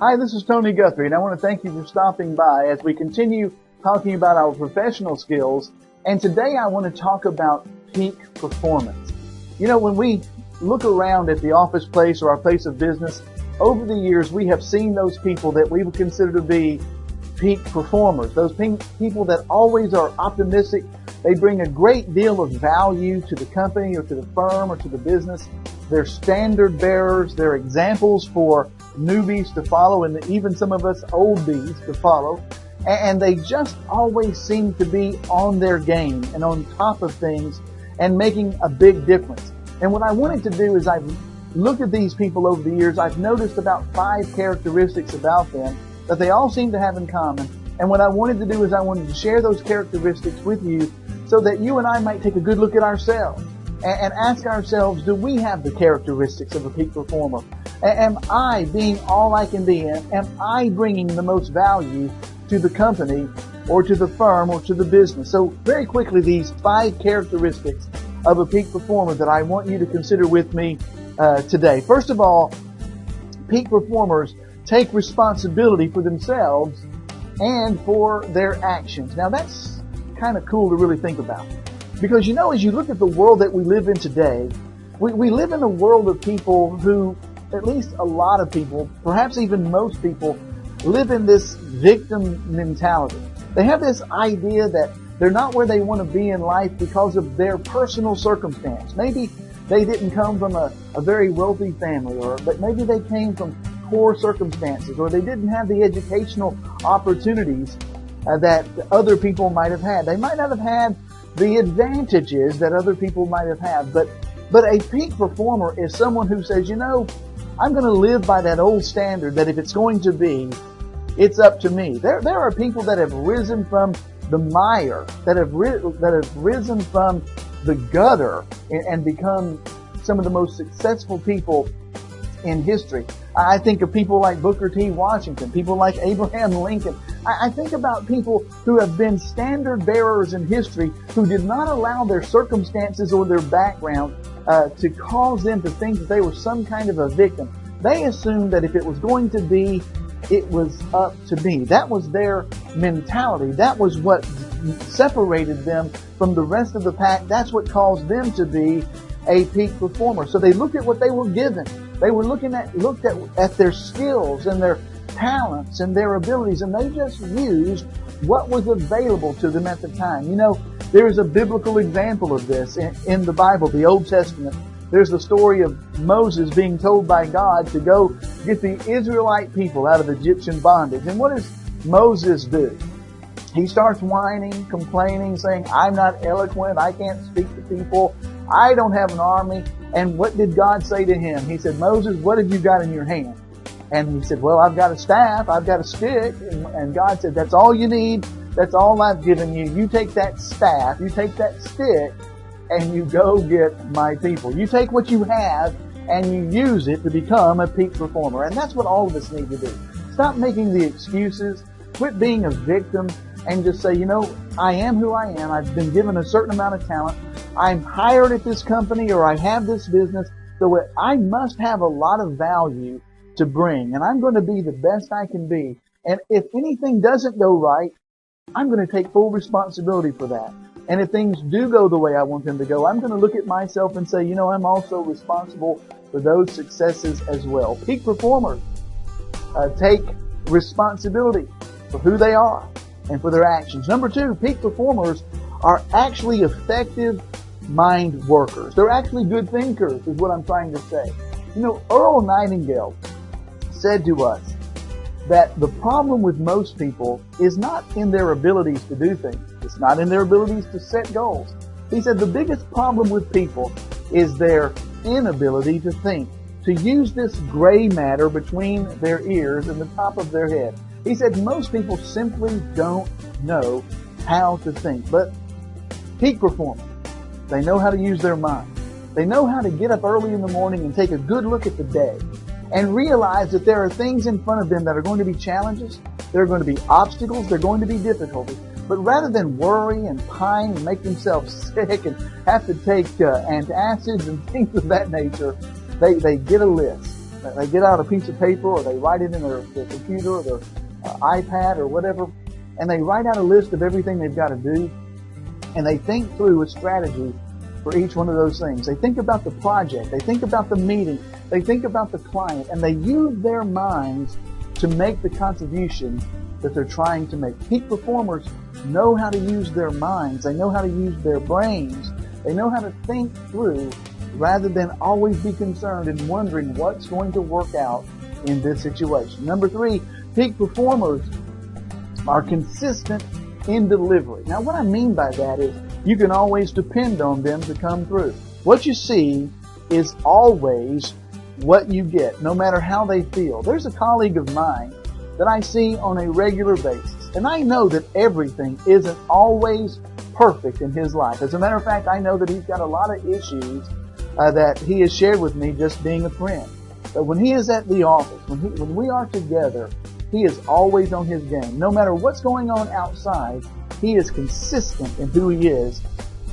Hi, this is Tony Guthrie, and I want to thank you for stopping by as we continue talking about our professional skills. And today I want to talk about peak performance. You know, when we look around at the office place or our place of business, over the years we have seen those people that we would consider to be peak performers, those people that always are optimistic. They bring a great deal of value to the company or to the firm or to the business. They're standard bearers. They're examples for newbies to follow and even some of us old bees to follow. And they just always seem to be on their game and on top of things and making a big difference. And what I wanted to do is I've looked at these people over the years. I've noticed about 5 characteristics about them that they all seem to have in common. And what I wanted to do is I wanted to share those characteristics with you so that you and I might take a good look at ourselves and ask ourselves, do we have the characteristics of a peak performer? Am I being all I can be? Am I bringing the most value to the company or to the firm or to the business? So very quickly, these 5 characteristics of a peak performer that I want you to consider with me today. First of all, peak performers take responsibility for themselves and for their actions. Now that's kind of cool to really think about. Because you know, as you look at the world that we live in today, we live in a world of people who, at least a lot of people, perhaps even most people, live in this victim mentality. They have this idea that they're not where they want to be in life because of their personal circumstance. Maybe they didn't come from a very wealthy family, but maybe they came from poor circumstances, or they didn't have the educational opportunities that other people might have had. They might not have had the advantages that other people might have had, but a peak performer is someone who says, you know, I'm going to live by that old standard that if it's going to be, it's up to me. There are people that have risen from the mire, that have risen from the gutter and become some of the most successful people in history. I think of people like Booker T. Washington, people like Abraham Lincoln. I think about people who have been standard bearers in history who did not allow their circumstances or their background to cause them to think that they were some kind of a victim. They assumed that if it was going to be, it was up to me. That was their mentality. That was what separated them from the rest of the pack. That's what caused them to be a peak performer. So they looked at what they were given. They were looked at their skills and their talents and their abilities, and they just used what was available to them at the time. You know, there is a biblical example of this in the Bible, the Old Testament. There's the story of Moses being told by God to go get the Israelite people out of Egyptian bondage. And what does Moses do? He starts whining, complaining, saying, I'm not eloquent, I can't speak to people, I don't have an army. And what did God say to him? He said, Moses, what have you got in your hand? And he said, well, I've got a staff, I've got a stick. And God said, that's all you need, that's all I've given you. You take that staff, you take that stick, and you go get my people. You take what you have and you use it to become a peak performer. And that's what all of us need to do. Stop making the excuses, quit being a victim, and just say, you know, I am who I am. I've been given a certain amount of talent. I'm hired at this company or I have this business. So I must have a lot of value to bring. And I'm going to be the best I can be. And if anything doesn't go right, I'm going to take full responsibility for that. And if things do go the way I want them to go, I'm going to look at myself and say, you know, I'm also responsible for those successes as well. Peak performers take responsibility for who they are and for their actions. Number 2, peak performers are actually effective mind workers. They're actually good thinkers, is what I'm trying to say. You know, Earl Nightingale said to us that the problem with most people is not in their abilities to do things. It's not in their abilities to set goals. He said the biggest problem with people is their inability to think, to use this gray matter between their ears and the top of their head. He said most people simply don't know how to think. But peak performers, they know how to use their mind. They know how to get up early in the morning and take a good look at the day and realize that there are things in front of them that are going to be challenges, there are going to be obstacles, there are going to be difficulties. But rather than worry and pine and make themselves sick and have to take antacids and things of that nature, they get a list They get out a piece of paper, or they write it in their computer or their iPad or whatever, and they write out a list of everything they've got to do, and they think through a strategy for each one of those things. They think about the project, they think about the meeting, they think about the client, and they use their minds to make the contribution that they're trying to make. Peak performers know how to use their minds, they know how to use their brains, they know how to think through rather than always be concerned and wondering what's going to work out in this situation. Number 3, peak performers are consistent in delivery. Now, what I mean by that is you can always depend on them to come through. What you see is always what you get, no matter how they feel. There's a colleague of mine that I see on a regular basis, and I know that everything isn't always perfect in his life. As a matter of fact, I know that he's got a lot of issues that he has shared with me just being a friend. But when he is at the office, when we are together, he is always on his game. No matter what's going on outside, he is consistent in who he is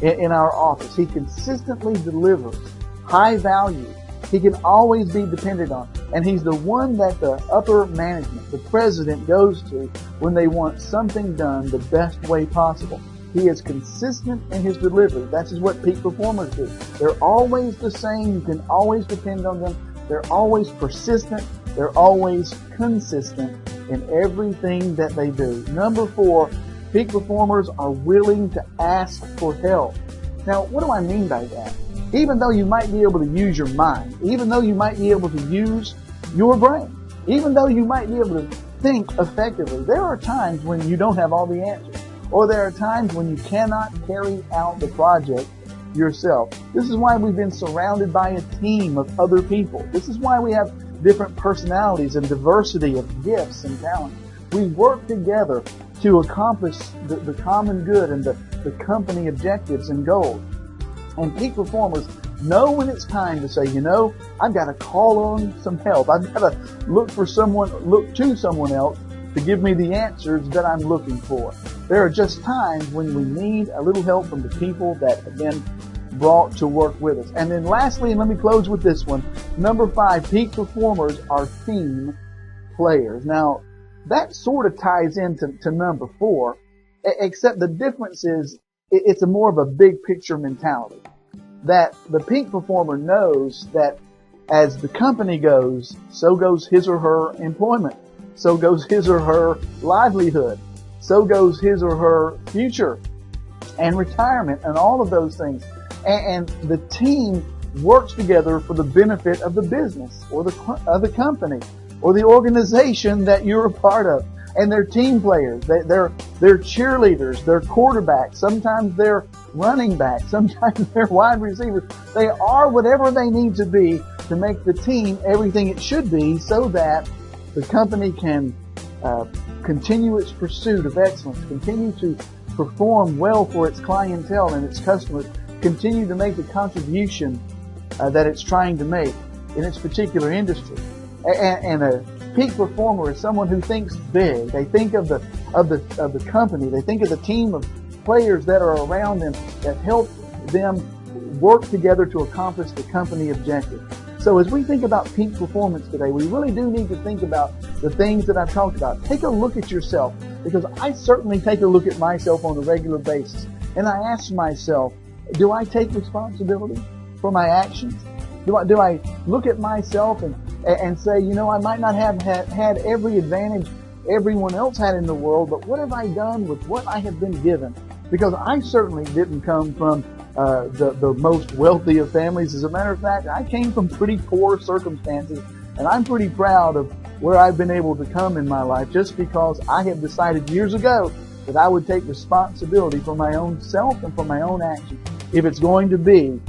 in our office. He consistently delivers high value. He can always be depended on. And he's the one that the upper management, the president, goes to when they want something done the best way possible. He is consistent in his delivery. That's what peak performers do. They're always the same. You can always depend on them. They're always persistent. They're always consistent in everything that they do. Number 4, peak performers are willing to ask for help. Now, what do I mean by that? Even though you might be able to use your mind, even though you might be able to use your brain, even though you might be able to think effectively, there are times when you don't have all the answers. Or there are times when you cannot carry out the project yourself. This is why we've been surrounded by a team of other people. This is why we have different personalities and diversity of gifts and talents. We work together to accomplish the common good and the company objectives and goals. And peak performers know when it's time to say, I've got to call on some help. I've got to look to someone else to give me the answers that I'm looking for. There are just times when we need a little help from the people that have been brought to work with us. And then lastly, and let me close with this one, number 5, peak performers are team players. Now, that sort of ties into number 4, except the difference is it's a more of a big picture mentality. That the peak performer knows that as the company goes, so goes his or her employment. So goes his or her livelihood. So goes his or her future and retirement and all of those things. And the team works together for the benefit of the business or the company or the organization that you're a part of. And they're team players. They're cheerleaders. They're quarterbacks. Sometimes they're running backs. Sometimes they're wide receivers. They are whatever they need to be to make the team everything it should be so that the company can continue its pursuit of excellence, continue to perform well for its clientele and its customers, continue to make the contribution that it's trying to make in its particular industry. And a peak performer is someone who thinks big. They think of the company. They think of the team of players that are around them that help them work together to accomplish the company objective. So as we think about peak performance today, we really do need to think about the things that I've talked about. Take a look at yourself, because I certainly take a look at myself on a regular basis. And I ask myself, do I take responsibility for my actions? Do I look at myself and say, I might not have had every advantage everyone else had in the world, but what have I done with what I have been given? Because I certainly didn't come from the most wealthy of families. As a matter of fact, I came from pretty poor circumstances, and I'm pretty proud of where I've been able to come in my life just because I have decided years ago that I would take responsibility for my own self and for my own actions. If it's going to be,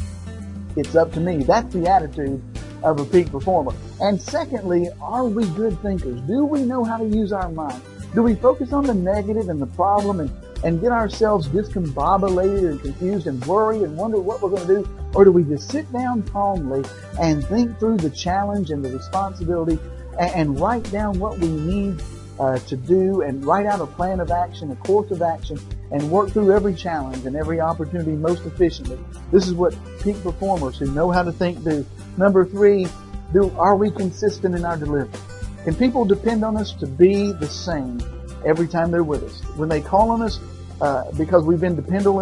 it's up to me. That's the attitude of a peak performer. And secondly, are we good thinkers? Do we know how to use our mind? Do we focus on the negative and the problem and get ourselves discombobulated and confused and worry and wonder what we're going to do? Or do we just sit down calmly and think through the challenge and the responsibility and write down what we need to do and write out a plan of action, a course of action, and work through every challenge and every opportunity most efficiently? This is what peak performers who know how to think do. Number 3, Are we consistent in our delivery? Can people depend on us to be the same every time they're with us? When they call on us, because we've been dependable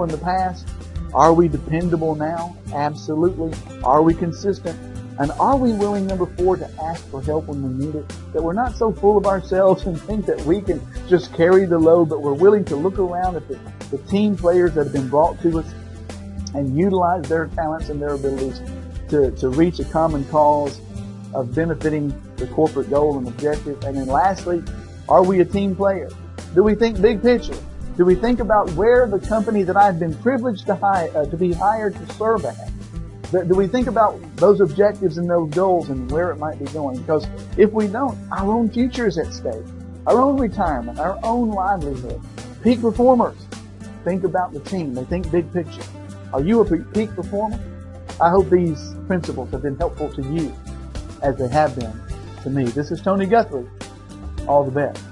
in the past, are we dependable now? Absolutely. Are we consistent? And are we willing, number 4, to ask for help when we need it? That we're not so full of ourselves and think that we can just carry the load, but we're willing to look around at the team players that have been brought to us and utilize their talents and their abilities to reach a common cause of benefiting the corporate goal and objective. And then lastly, are we a team player? Do we think big picture? Do we think about where the company that I've been privileged to be hired to serve at? Do we think about those objectives and those goals and where it might be going? Because if we don't, our own future is at stake. Our own retirement, our own livelihood. Peak performers think about the team. They think big picture. Are you a peak performer? I hope these principles have been helpful to you as they have been to me. This is Tony Guthrie. All the best.